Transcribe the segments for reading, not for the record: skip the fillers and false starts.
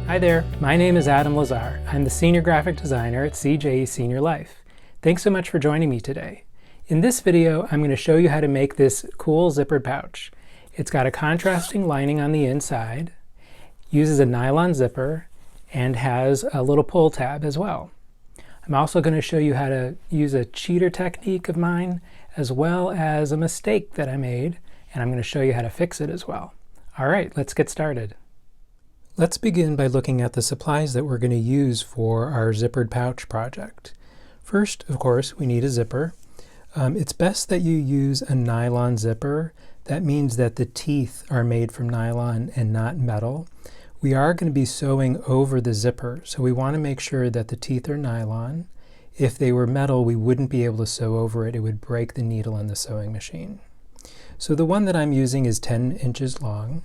Hi there, my name is Adam Lazar. I'm the Senior Graphic Designer at CJ SeniorLife. Thanks so much for joining me today. In this video, I'm going to show you how to make this cool zippered pouch. It's got a contrasting lining on the inside, uses a nylon zipper, and has a little pull tab as well. I'm also going to show you how to use a cheater technique of mine, as well as a mistake that I made, and I'm going to show you how to fix it as well. All right, let's get started. Let's begin by looking at the supplies that we're going to use for our zippered pouch project. First, of course, we need a zipper. It's best that you use a nylon zipper. That means that the teeth are made from nylon and not metal. We are going to be sewing over the zipper, so we want to make sure that the teeth are nylon. If they were metal, we wouldn't be able to sew over it. It would break the needle in the sewing machine. So the one that I'm using is 10 inches long.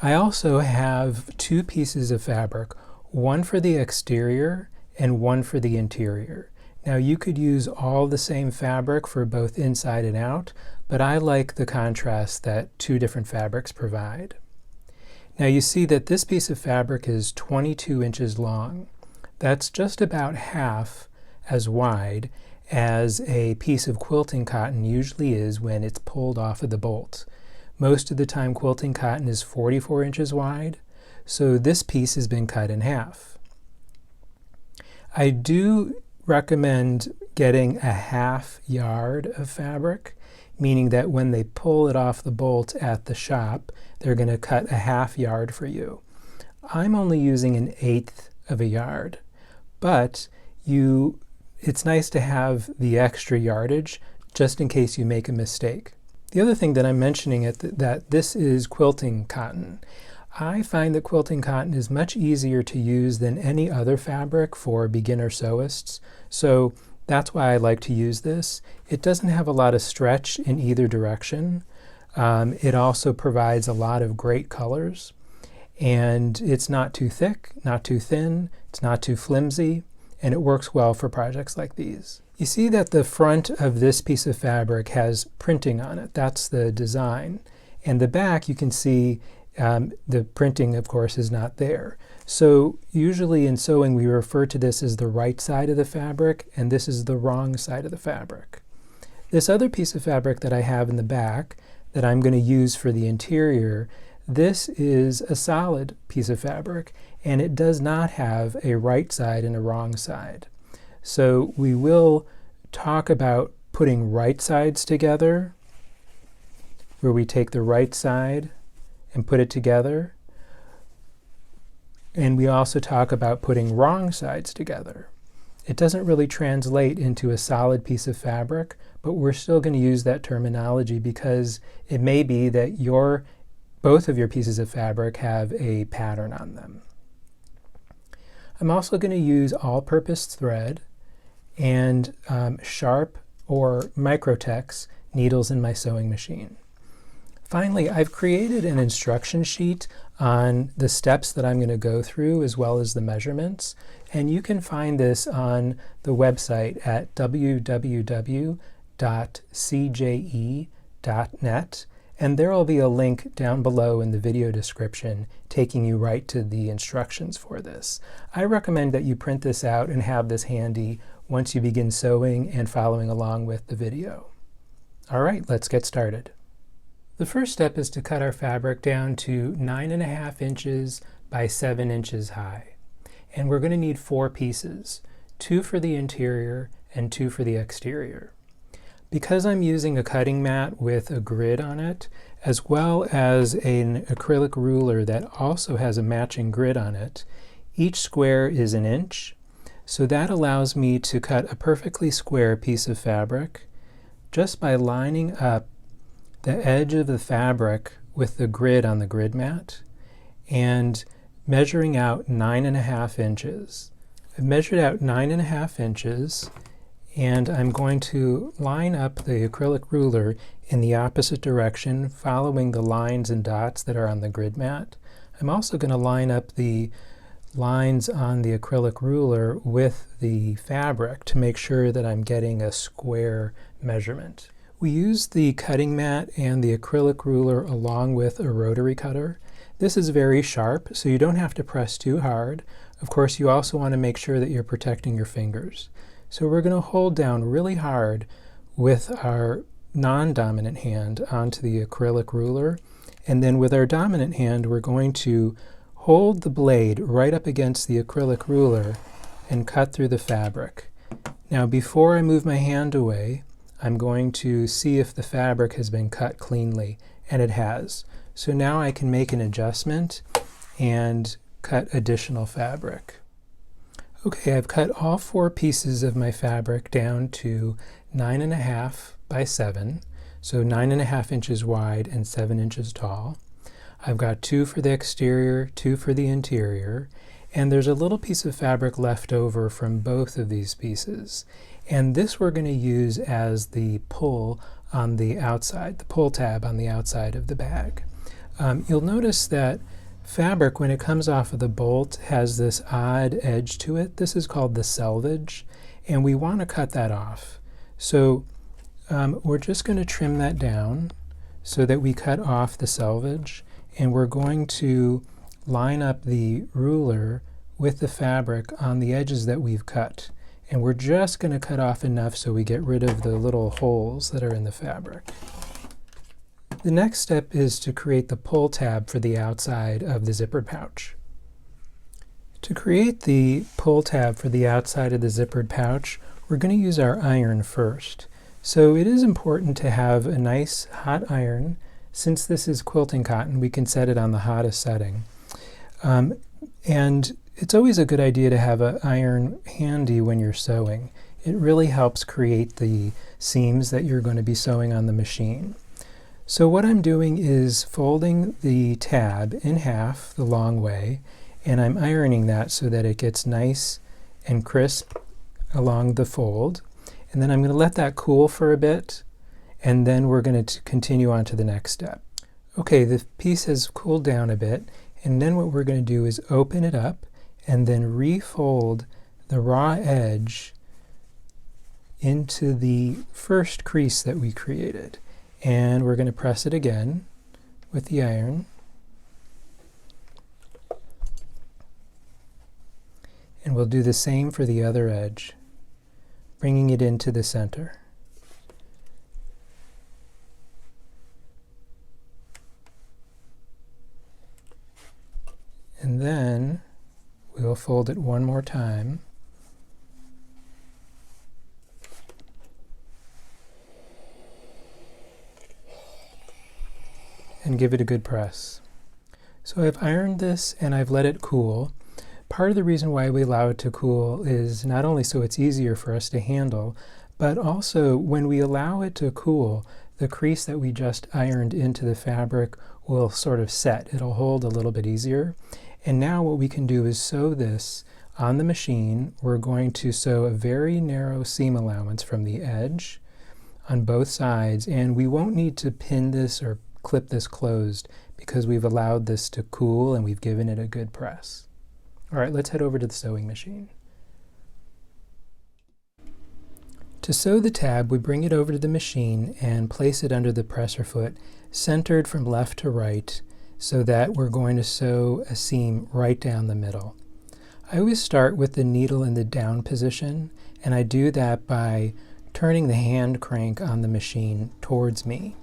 I also have two pieces of fabric, one for the exterior and one for the interior. Now you could use all the same fabric for both inside and out, but I like the contrast that two different fabrics provide. Now you see that this piece of fabric is 22 inches long. That's just about half as wide as a piece of quilting cotton usually is when it's pulled off of the bolt. Most of the time quilting cotton is 44 inches wide, so this piece has been cut in half. I do recommend getting a half yard of fabric, meaning that when they pull it off the bolt at the shop, they're going to cut a half yard for you. I'm only using 1/8 of a yard, but it's nice to have the extra yardage just in case you make a mistake. The other thing that I'm mentioning is that this is quilting cotton. I find that quilting cotton is much easier to use than any other fabric for beginner sewists, so that's why I like to use this. It doesn't have a lot of stretch in either direction. It also provides a lot of great colors, and it's not too thick, not too thin, it's not too flimsy, and it works well for projects like these. You see that the front of this piece of fabric has printing on it. That's the design. And the back, you can see the printing, of course, is not there. So usually in sewing, we refer to this as the right side of the fabric, and this is the wrong side of the fabric. This other piece of fabric that I have in the back that I'm going to use for the interior, this is a solid piece of fabric, and it does not have a right side and a wrong side. So we will talk about putting right sides together, where we take the right side and put it together. And we also talk about putting wrong sides together. It doesn't really translate into a solid piece of fabric, but we're still going to use that terminology because it may be that both of your pieces of fabric have a pattern on them. I'm also going to use all-purpose thread and sharp or Microtex needles in my sewing machine. Finally, I've created an instruction sheet on the steps that I'm going to go through as well as the measurements, and you can find this on the website at www.cje.net, and there will be a link down below in the video description taking you right to the instructions for this. I recommend that you print this out and have this handy once you begin sewing and following along with the video. All right, let's get started. The first step is to cut our fabric down to 9.5 inches by 7 inches high. And we're going to need 4 pieces, 2 for the interior and 2 for the exterior. Because I'm using a cutting mat with a grid on it, as well as an acrylic ruler that also has a matching grid on it, each square is 1 inch. So that allows me to cut a perfectly square piece of fabric just by lining up the edge of the fabric with the grid on the grid mat and measuring out 9.5 inches. I've measured out 9.5 inches, and I'm going to line up the acrylic ruler in the opposite direction, following the lines and dots that are on the grid mat. I'm also going to line up the lines on the acrylic ruler with the fabric to make sure that I'm getting a square measurement. We use the cutting mat and the acrylic ruler along with a rotary cutter. This is very sharp, so you don't have to press too hard. Of course, you also want to make sure that you're protecting your fingers. So we're going to hold down really hard with our non-dominant hand onto the acrylic ruler, and then with our dominant hand we're going to hold the blade right up against the acrylic ruler and cut through the fabric. Now before I move my hand away, I'm going to see if the fabric has been cut cleanly, and it has. So now I can make an adjustment and cut additional fabric. Okay, I've cut all 4 pieces of my fabric down to 9.5 by 7, so 9.5 inches wide and 7 inches tall. I've got 2 for the exterior, 2 for the interior, and there's a little piece of fabric left over from both of these pieces. And this we're going to use as the pull on the outside, the pull tab on the outside of the bag. You'll notice that fabric, when it comes off of the bolt, has this odd edge to it. This is called the selvage, and we want to cut that off. So we're just going to trim that down so that we cut off the selvage, and we're going to line up the ruler with the fabric on the edges that we've cut. And we're just going to cut off enough so we get rid of the little holes that are in the fabric. The next step is to create the pull tab for the outside of the zippered pouch. To create the pull tab for the outside of the zippered pouch, we're going to use our iron first. So it is important to have a nice hot iron. Since this is quilting cotton, we can set it on the hottest setting. And it's always a good idea to have an iron handy when you're sewing. It really helps create the seams that you're going to be sewing on the machine. So what I'm doing is folding the tab in half the long way, and I'm ironing that so that it gets nice and crisp along the fold. And then I'm going to let that cool for a bit, and then we're going to continue on to the next step. Okay, the piece has cooled down a bit, and then what we're going to do is open it up and then refold the raw edge into the first crease that we created. And we're going to press it again with the iron. And we'll do the same for the other edge, bringing it into the center. And then we'll fold it one more time. And give it a good press. So I've ironed this and I've let it cool. Part of the reason why we allow it to cool is not only so it's easier for us to handle, but also when we allow it to cool, the crease that we just ironed into the fabric will sort of set. It'll hold a little bit easier. And now what we can do is sew this on the machine. We're going to sew a very narrow seam allowance from the edge on both sides, and we won't need to pin this or clip this closed because we've allowed this to cool and we've given it a good press. All right, let's head over to the sewing machine. To sew the tab, we bring it over to the machine and place it under the presser foot, centered from left to right, so that we're going to sew a seam right down the middle. I always start with the needle in the down position, and I do that by turning the hand crank on the machine towards me.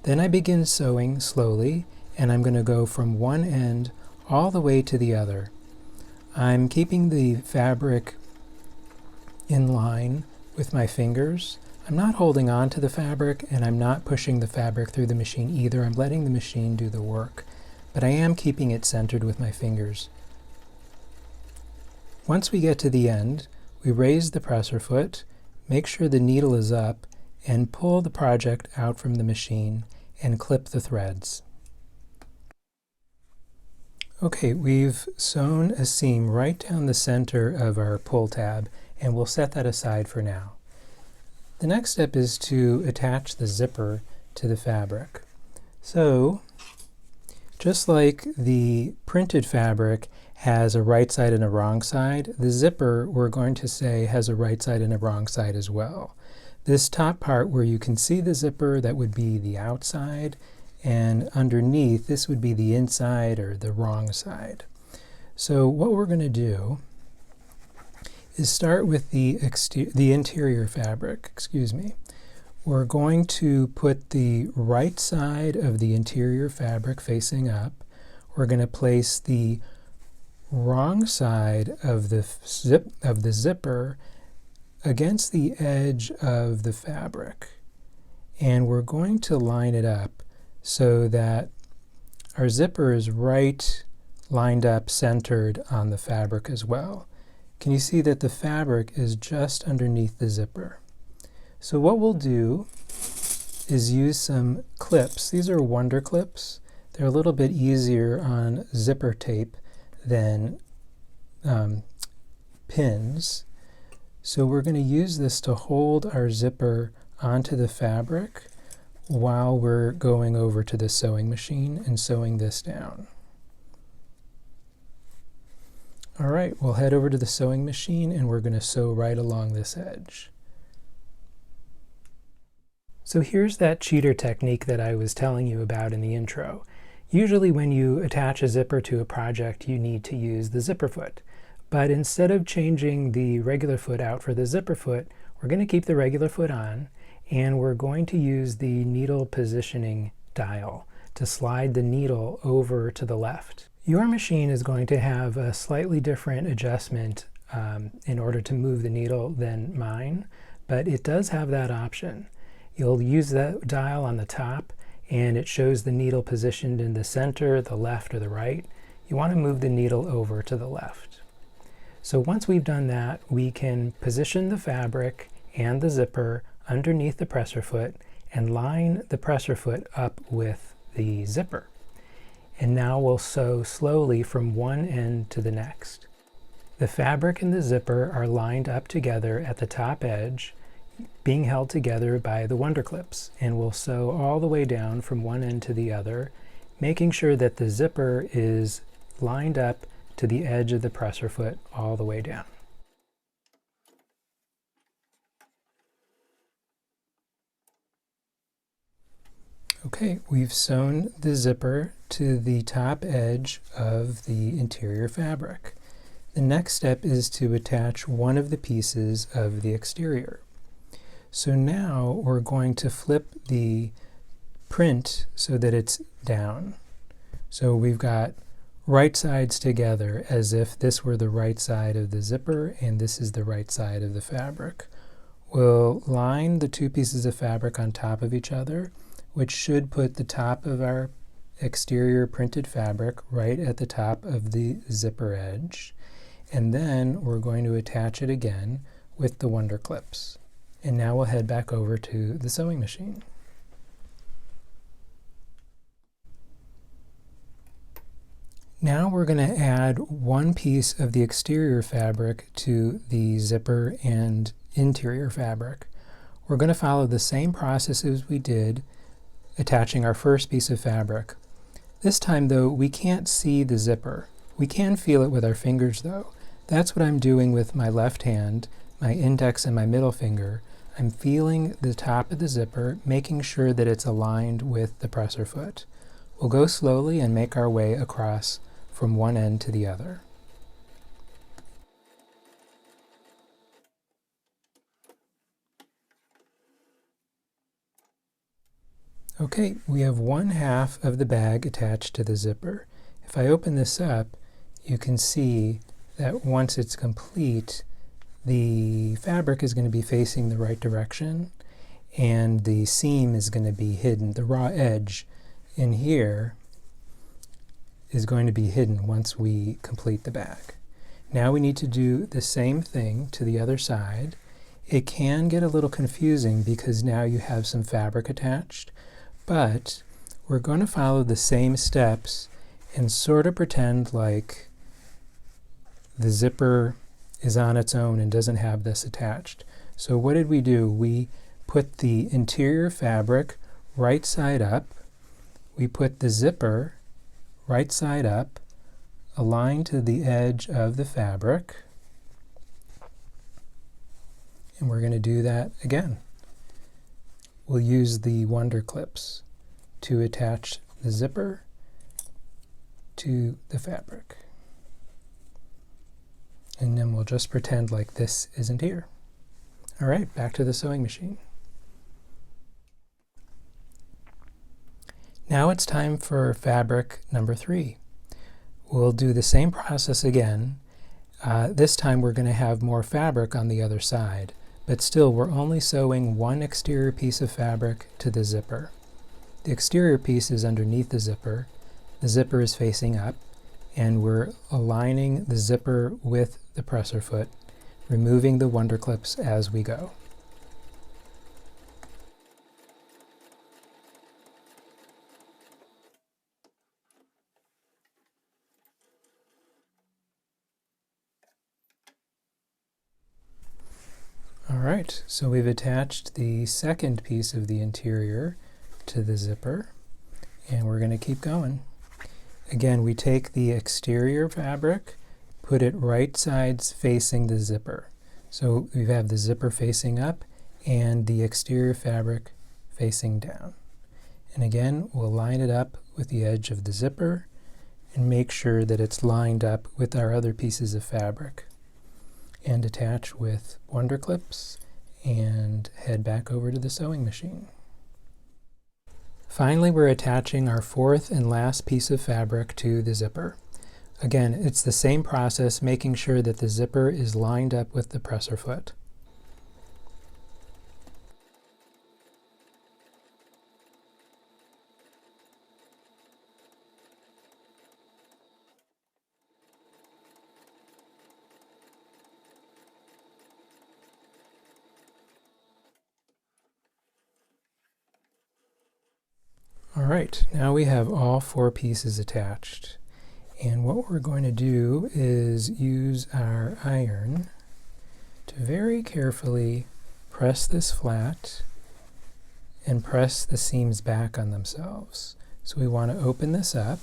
Then I begin sewing slowly, and I'm going to go from one end all the way to the other. I'm keeping the fabric in line with my fingers. I'm not holding on to the fabric, and I'm not pushing the fabric through the machine either. I'm letting the machine do the work, but I am keeping it centered with my fingers. Once we get to the end, we raise the presser foot, make sure the needle is up, and pull the project out from the machine and clip the threads. Okay, we've sewn a seam right down the center of our pull tab, and we'll set that aside for now. The next step is to attach the zipper to the fabric. So, just like the printed fabric has a right side and a wrong side, the zipper, we're going to say, has a right side and a wrong side as well. This top part where you can see the zipper, that would be the outside, and underneath this would be the inside or the wrong side. So what we're going to do is start with the interior fabric, excuse me. We're going to put the right side of the interior fabric facing up. We're going to place the wrong side of the zipper against the edge of the fabric. And we're going to line it up so that our zipper is right lined up, centered on the fabric as well. Can you see that the fabric is just underneath the zipper? So what we'll do is use some clips. These are Wonder clips. They're a little bit easier on zipper tape than pins. So we're going to use this to hold our zipper onto the fabric while we're going over to the sewing machine and sewing this down. All right, we'll head over to the sewing machine and we're going to sew right along this edge. So here's that cheater technique that I was telling you about in the intro. Usually when you attach a zipper to a project, you need to use the zipper foot. But instead of changing the regular foot out for the zipper foot, we're going to keep the regular foot on, and we're going to use the needle positioning dial to slide the needle over to the left. Your machine is going to have a slightly different adjustment in order to move the needle than mine, but it does have that option. You'll use that dial on the top, and it shows the needle positioned in the center, the left, or the right. You want to move the needle over to the left. So once we've done that, we can position the fabric and the zipper underneath the presser foot and line the presser foot up with the zipper. And now we'll sew slowly from one end to the next. The fabric and the zipper are lined up together at the top edge, being held together by the Wonder clips, and we'll sew all the way down from one end to the other, making sure that the zipper is lined up to the edge of the presser foot all the way down. Okay, we've sewn the zipper to the top edge of the interior fabric. The next step is to attach one of the pieces of the exterior. So now we're going to flip the print so that it's down. So we've got right sides together as if this were the right side of the zipper and this is the right side of the fabric. We'll line the two pieces of fabric on top of each other, which should put the top of our exterior printed fabric right at the top of the zipper edge. And then we're going to attach it again with the Wonder clips. And now we'll head back over to the sewing machine. Now we're going to add one piece of the exterior fabric to the zipper and interior fabric. We're going to follow the same process as we did attaching our first piece of fabric. This time though, we can't see the zipper. We can feel it with our fingers though. That's what I'm doing with my left hand, my index and my middle finger. I'm feeling the top of the zipper, making sure that it's aligned with the presser foot. We'll go slowly and make our way across from one end to the other. Okay, we have one half of the bag attached to the zipper. If I open this up, you can see that once it's complete, the fabric is going to be facing the right direction and the seam is going to be hidden. The raw edge in here is going to be hidden once we complete the bag. Now we need to do the same thing to the other side. It can get a little confusing because now you have some fabric attached, but we're going to follow the same steps and sort of pretend like the zipper is on its own and doesn't have this attached. So what did we do? We put the interior fabric right side up. We put the zipper right side up, aligned to the edge of the fabric. And we're going to do that again. We'll use the Wonder clips. to attach the zipper to the fabric. And then we'll just pretend like this isn't here. All right, back to the sewing machine. Now it's time for fabric number 3. We'll do the same process again. This time we're going to have more fabric on the other side, but still we're only sewing one exterior piece of fabric to the zipper. The exterior piece is underneath the zipper is facing up, and we're aligning the zipper with the presser foot, removing the wonder clips as we go. All right, so we've attached the second piece of the interior to the zipper, and we're going to keep going. Again, we take the exterior fabric, put it right sides facing the zipper. So we have the zipper facing up and the exterior fabric facing down. And again, we'll line it up with the edge of the zipper and make sure that it's lined up with our other pieces of fabric. And attach with wonder clips and head back over to the sewing machine. Finally, we're attaching our fourth and last piece of fabric to the zipper. Again, it's the same process, making sure that the zipper is lined up with the presser foot. All right, now we have all 4 pieces attached. And what we're going to do is use our iron to very carefully press this flat and press the seams back on themselves. So we want to open this up.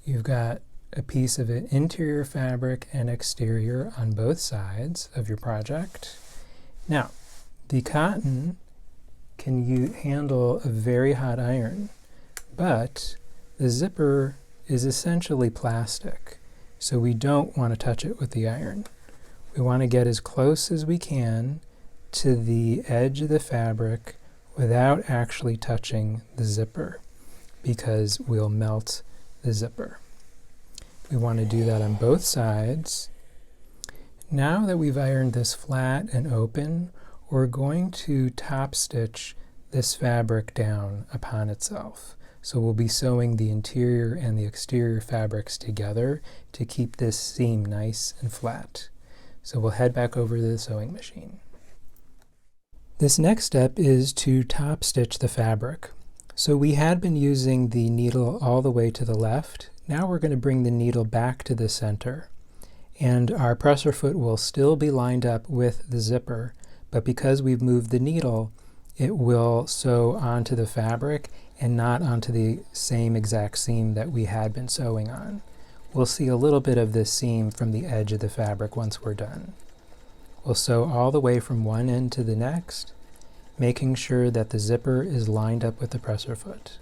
You've got a piece of it, interior fabric and exterior on both sides of your project. Now, the cotton can handle a very hot iron, but the zipper is essentially plastic, so we don't want to touch it with the iron. We want to get as close as we can to the edge of the fabric without actually touching the zipper, because we'll melt the zipper. We want to do that on both sides. Now that we've ironed this flat and open, we're going to top stitch this fabric down upon itself. So we'll be sewing the interior and the exterior fabrics together to keep this seam nice and flat. So we'll head back over to the sewing machine. This next step is to top stitch the fabric. So we had been using the needle all the way to the left. Now we're going to bring the needle back to the center. And our presser foot will still be lined up with the zipper, but because we've moved the needle, it will sew onto the fabric and not onto the same exact seam that we had been sewing on. We'll see a little bit of this seam from the edge of the fabric once we're done. We'll sew all the way from one end to the next, making sure that the zipper is lined up with the presser foot.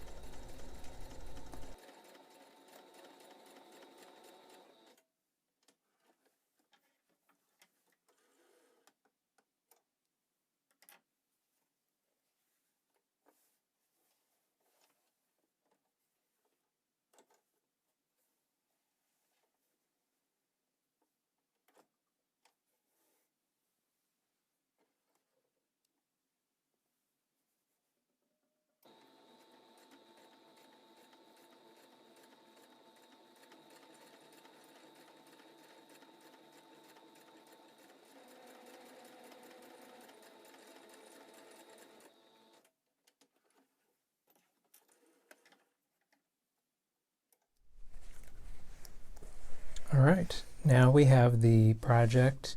All right, now we have the project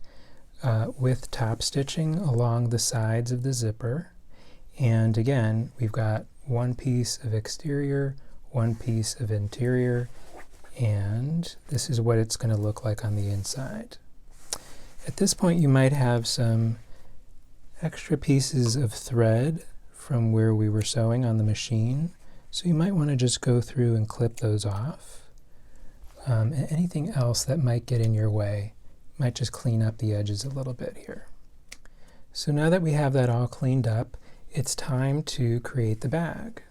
with top stitching along the sides of the zipper. And again, we've got one piece of exterior, one piece of interior, and this is what it's going to look like on the inside. At this point, you might have some extra pieces of thread from where we were sewing on the machine. So you might want to just go through and clip those off. And anything else that might get in your way, might just clean up the edges a little bit here. So now that we have that all cleaned up, it's time to create the bag.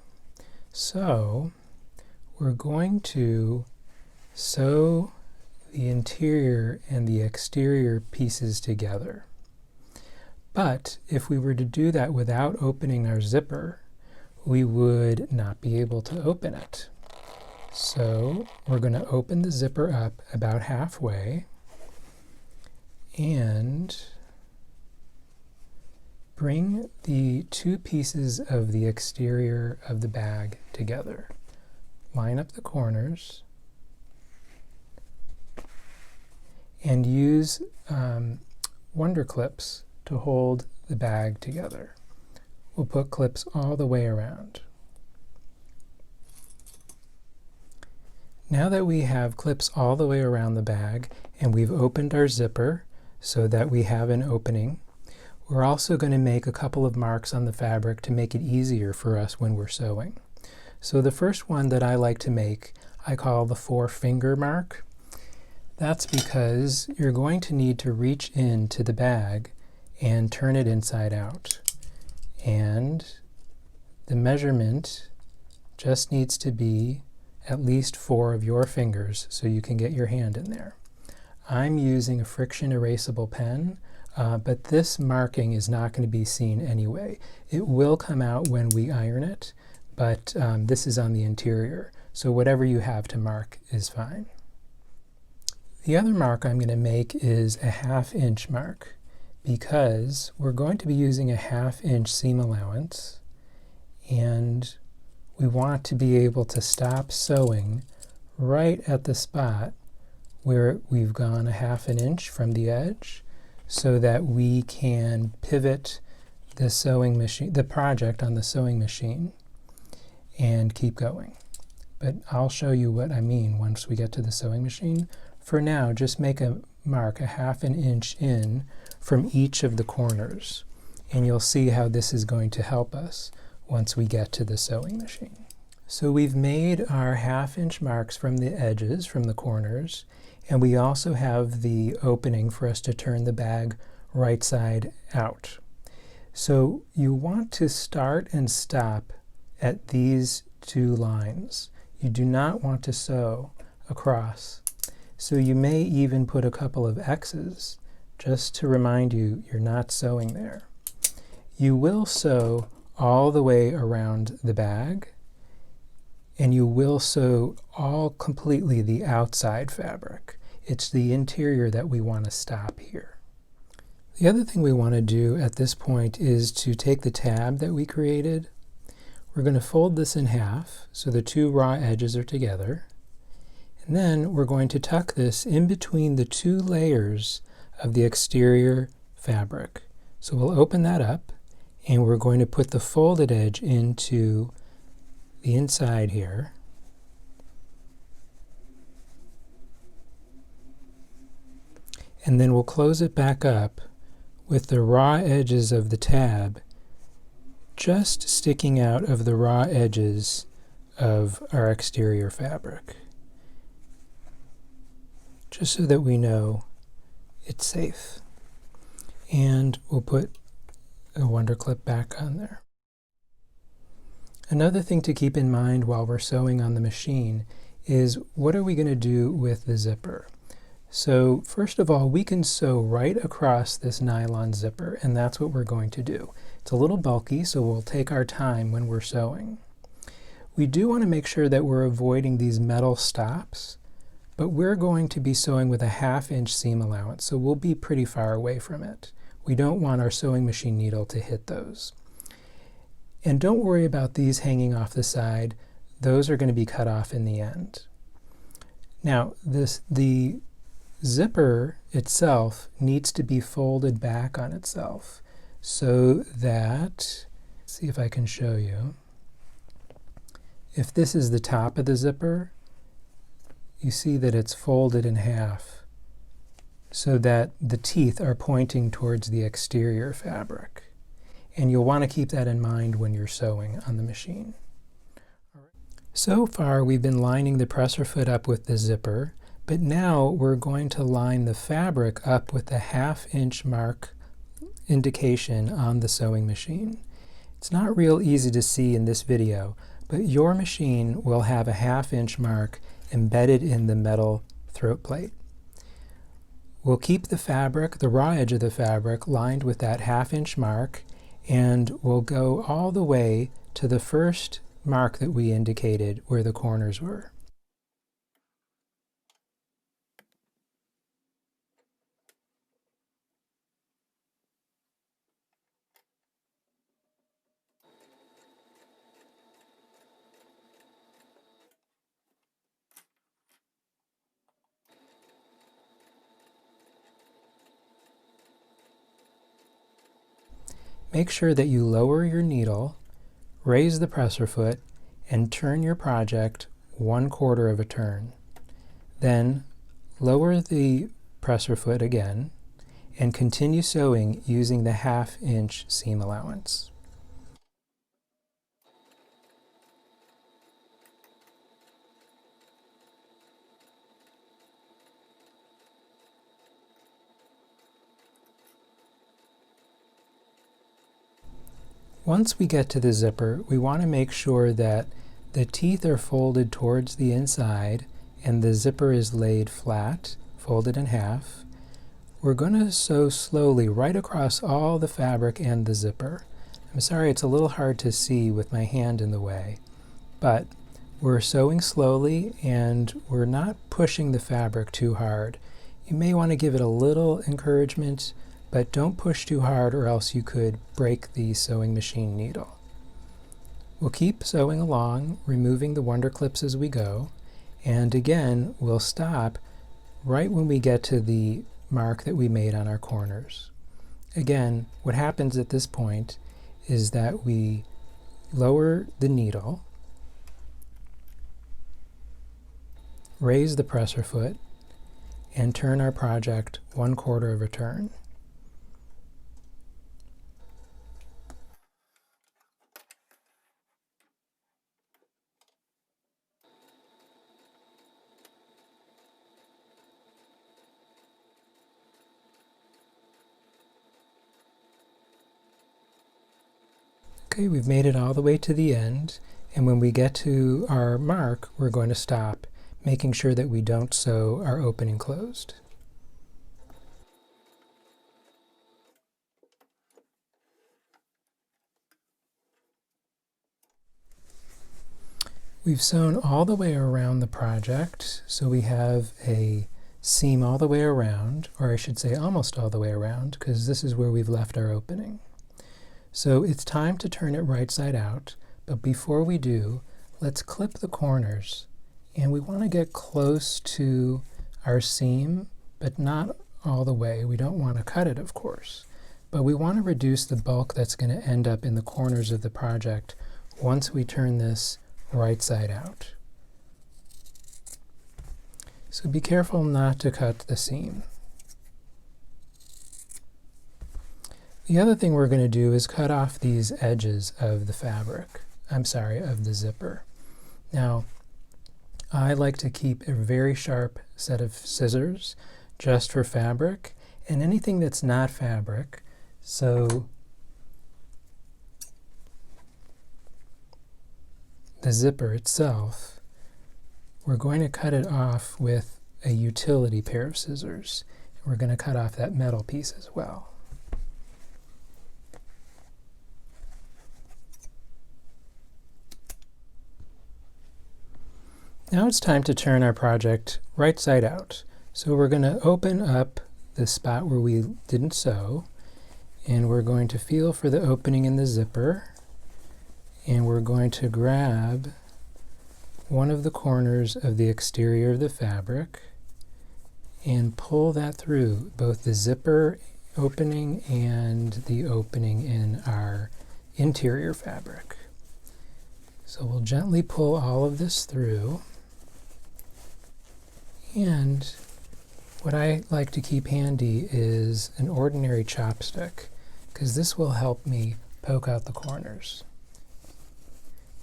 So we're going to sew the interior and the exterior pieces together. But if we were to do that without opening our zipper, we would not be able to open it. So we're going to open the zipper up about halfway and bring the two pieces of the exterior of the bag together. Line up the corners and use wonder clips to hold the bag together. We'll put clips all the way around. Now that we have clips all the way around the bag and we've opened our zipper so that we have an opening, we're also going to make a couple of marks on the fabric to make it easier for us when we're sewing. So the first one that I like to make, I call the 4-finger mark. That's because you're going to need to reach into the bag and turn it inside out. And the measurement just needs to be at least 4 of your fingers so you can get your hand in there. I'm using a friction erasable pen, but this marking is not going to be seen anyway. It will come out when we iron it, but this is on the interior, so whatever you have to mark is fine. The other mark I'm going to make is a 1/2 inch mark, because we're going to be using a 1/2 inch seam allowance, and we want to be able to stop sewing right at the spot where we've gone a 1/2 inch from the edge, so that we can pivot the sewing machine, the project on the sewing machine, and keep going. But I'll show you what I mean once we get to the sewing machine. For now, just make a mark a 1/2 inch in from each of the corners, and you'll see how this is going to help us once we get to the sewing machine. So we've made our 1/2 inch marks from the edges, from the corners, and we also have the opening for us to turn the bag right side out. So you want to start and stop at these 2 lines. You do not want to sew across. So you may even put a couple of X's just to remind you you're not sewing there. You will sew all the way around the bag, and you will sew all completely the outside fabric. It's the interior that we want to stop here. The other thing we want to do at this point is to take the tab that we created. We're going to fold this in half so the 2 raw edges are together. And then we're going to tuck this in between the 2 layers of the exterior fabric. So we'll open that up, and we're going to put the folded edge into the inside here. And then we'll close it back up with the raw edges of the tab just sticking out of the raw edges of our exterior fabric, just so that we know it's safe. And we'll put a wonder clip back on there. Another thing to keep in mind while we're sewing on the machine is, what are we going to do with the zipper? So first of all, we can sew right across this nylon zipper, and that's what we're going to do. It's a little bulky, so we'll take our time when we're sewing. We do want to make sure that we're avoiding these metal stops, but we're going to be sewing with a 1/2 inch seam allowance, so we'll be pretty far away from it. We don't want our sewing machine needle to hit those. And don't worry about these hanging off the side. Those are going to be cut off in the end. Now, the zipper itself needs to be folded back on itself so that, see if I can show you. If this is the top of the zipper, you see that it's folded in half so that the teeth are pointing towards the exterior fabric. and you'll want to keep that in mind when you're sewing on the machine. So far we've been lining the presser foot up with the zipper, but now we're going to line the fabric up with the 1/2 inch mark indication on the sewing machine. It's not real easy to see in this video, but your machine will have a 1/2 inch mark embedded in the metal throat plate. We'll keep the fabric, the raw edge of the fabric, lined with that 1/2 inch mark, and we'll go all the way to the first mark that we indicated where the corners were. Make sure that you lower your needle, raise the presser foot, and turn your project 1/4 of a turn. Then lower the presser foot again and continue sewing using the 1/2 inch seam allowance. Once we get to the zipper, we want to make sure that the teeth are folded towards the inside and the zipper is laid flat, folded in half. We're going to sew slowly right across all the fabric and the zipper. I'm sorry it's a little hard to see with my hand in the way, but we're sewing slowly and we're not pushing the fabric too hard. You may want to give it a little encouragement, but don't push too hard or else you could break the sewing machine needle. We'll keep sewing along, removing the wonder clips as we go, and again we'll stop right when we get to the mark that we made on our corners. Again, what happens at this point is that we lower the needle, raise the presser foot, and turn our project 1/4 of a turn. Okay, we've made it all the way to the end, and when we get to our mark, we're going to stop, making sure that we don't sew our opening closed. We've sewn all the way around the project, so we have a seam all the way around, or I should say almost all the way around, because this is where we've left our opening. So it's time to turn it right side out, but before we do, let's clip the corners. And we want to get close to our seam, but not all the way. We don't want to cut it, of course, but we want to reduce the bulk that's going to end up in the corners of the project once we turn this right side out. So be careful not to cut the seam. The other thing we're going to do is cut off these edges of the fabric. Of the zipper. Now, I like to keep a very sharp set of scissors just for fabric, and anything that's not fabric, so the zipper itself, we're going to cut it off with a utility pair of scissors. We're going to cut off that metal piece as well. Now it's time to turn our project right side out. So we're going to open up the spot where we didn't sew, and we're going to feel for the opening in the zipper, and we're going to grab one of the corners of the exterior of the fabric and pull that through, both the zipper opening and the opening in our interior fabric. So we'll gently pull all of this through. And what I like to keep handy is an ordinary chopstick, because this will help me poke out the corners.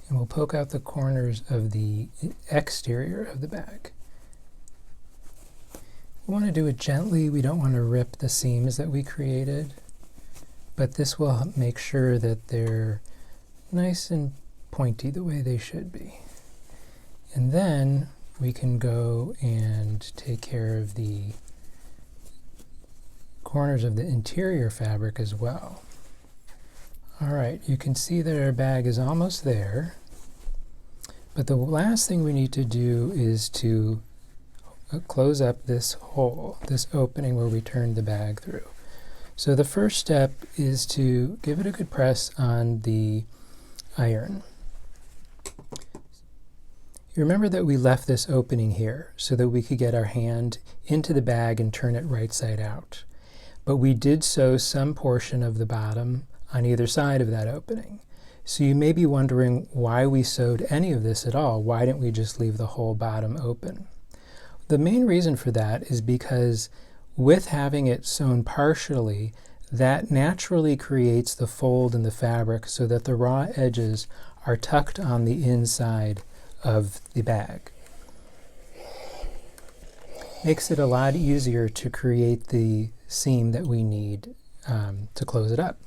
And we'll poke out the corners of the exterior of the bag. We want to do it gently. We don't want to rip the seams that we created, but this will make sure that they're nice and pointy the way they should be. And then we can go and take care of the corners of the interior fabric as well. All right, you can see that our bag is almost there, but the last thing we need to do is to close up this hole, this opening where we turned the bag through. So the first step is to give it a good press on the iron. You remember that we left this opening here so that we could get our hand into the bag and turn it right side out. But we did sew some portion of the bottom on either side of that opening. So you may be wondering why we sewed any of this at all. Why didn't we just leave the whole bottom open? The main reason for that is because with having it sewn partially, that naturally creates the fold in the fabric so that the raw edges are tucked on the inside of the bag. Makes it a lot easier to create the seam that we need to close it up.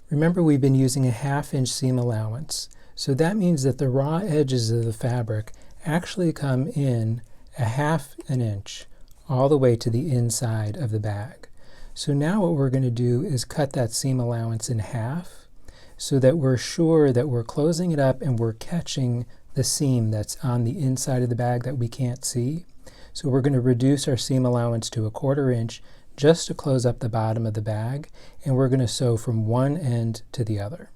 Remember, we've been using a 1/2 inch seam allowance, so that means that the raw edges of the fabric actually come in a 1/2 inch all the way to the inside of the bag. So now what we're going to do is cut that seam allowance in half so that we're sure that we're closing it up and we're catching the seam that's on the inside of the bag that we can't see. So we're going to reduce our seam allowance to 1/4 inch just to close up the bottom of the bag, and we're going to sew from one end to the other.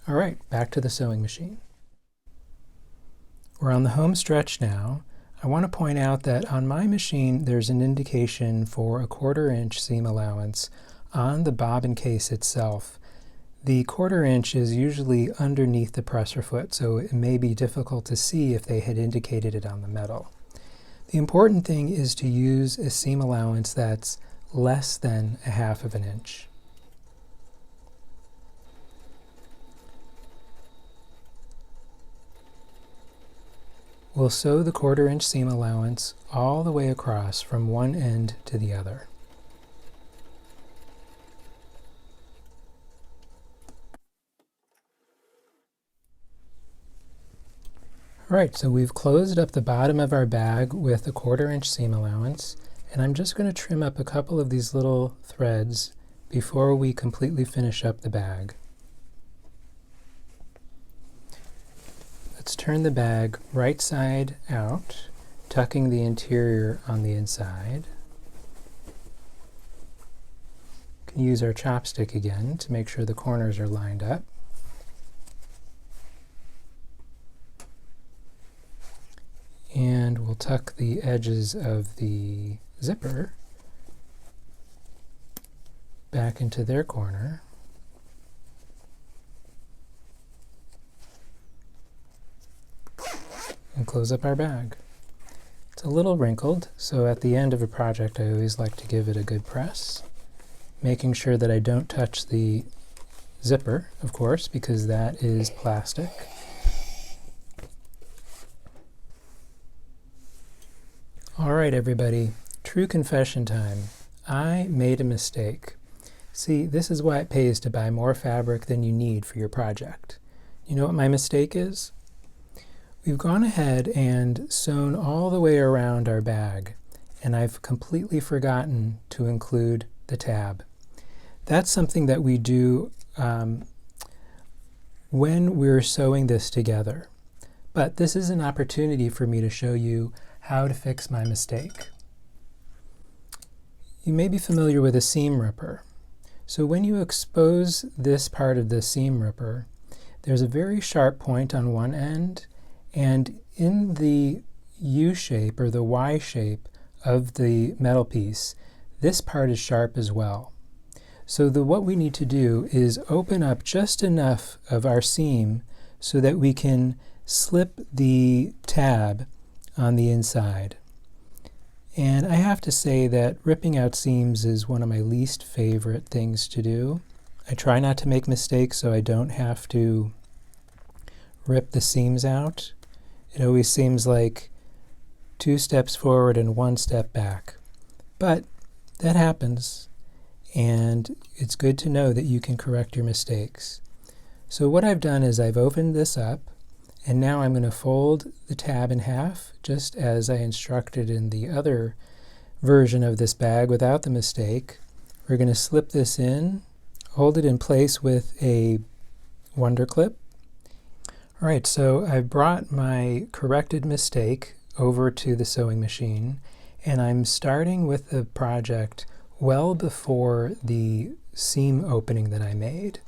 All right, back to the sewing machine. We're on the home stretch now. I want to point out that on my machine there's an indication for 1/4 inch seam allowance on the bobbin case itself. The 1/4 inch is usually underneath the presser foot, so it may be difficult to see if they had indicated it on the metal. The important thing is to use a seam allowance that's less than 1/2 inch. We'll sew the 1/4 inch seam allowance all the way across from one end to the other. Alright, so we've closed up the bottom of our bag with a 1/4 inch seam allowance, and I'm just going to trim up a couple of these little threads before we completely finish up the bag. Let's turn the bag right side out, tucking the interior on the inside. We can use our chopstick again to make sure the corners are lined up. And we'll tuck the edges of the zipper back into their corner. And close up our bag. It's a little wrinkled, so at the end of a project I always like to give it a good press, making sure that I don't touch the zipper, of course, because that is plastic. Alright everybody, true confession time. I made a mistake. See, this is why it pays to buy more fabric than you need for your project. You know what my mistake is? We've gone ahead and sewn all the way around our bag, and I've completely forgotten to include the tab. That's something that we do when we're sewing this together. But this is an opportunity for me to show you how to fix my mistake. You may be familiar with a seam ripper. So when you expose this part of the seam ripper, there's a very sharp point on one end, and in the U shape or the Y shape of the metal piece, this part is sharp as well. So what we need to do is open up just enough of our seam so that we can slip the tab on the inside. And I have to say that ripping out seams is one of my least favorite things to do. I try not to make mistakes so I don't have to rip the seams out. It always seems like 2 steps forward and 1 step back. But that happens, and it's good to know that you can correct your mistakes. So what I've done is I've opened this up, and now I'm going to fold the tab in half, just as I instructed in the other version of this bag without the mistake. We're going to slip this in, hold it in place with a Wonder Clip. All right, so I've brought my corrected mistake over to the sewing machine, and I'm starting with the project well before the seam opening that I made.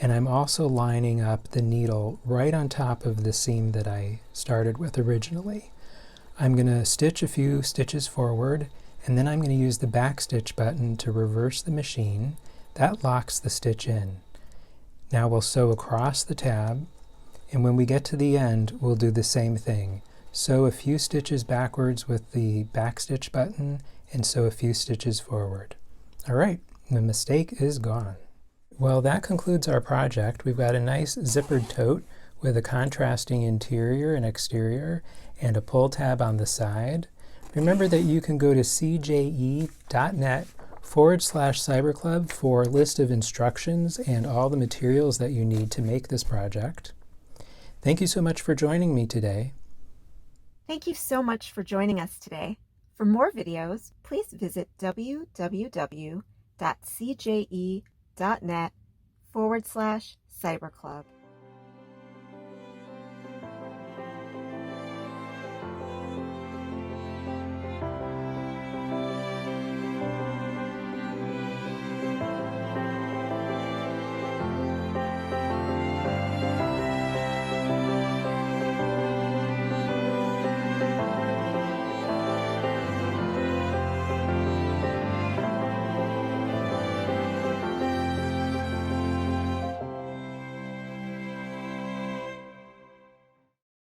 And I'm also lining up the needle right on top of the seam that I started with originally. I'm going to stitch a few stitches forward, and then I'm going to use the backstitch button to reverse the machine. That locks the stitch in. Now we'll sew across the tab, and when we get to the end, we'll do the same thing. Sew a few stitches backwards with the backstitch button, and sew a few stitches forward. All right, the mistake is gone. Well, that concludes our project. We've got a nice zippered tote with a contrasting interior and exterior and a pull tab on the side. Remember that you can go to cje.net/cyberclub for a list of instructions and all the materials that you need to make this project. Thank you so much for joining me today. Thank you so much for joining us today. For more videos, please visit www.cje.net/cyberclub.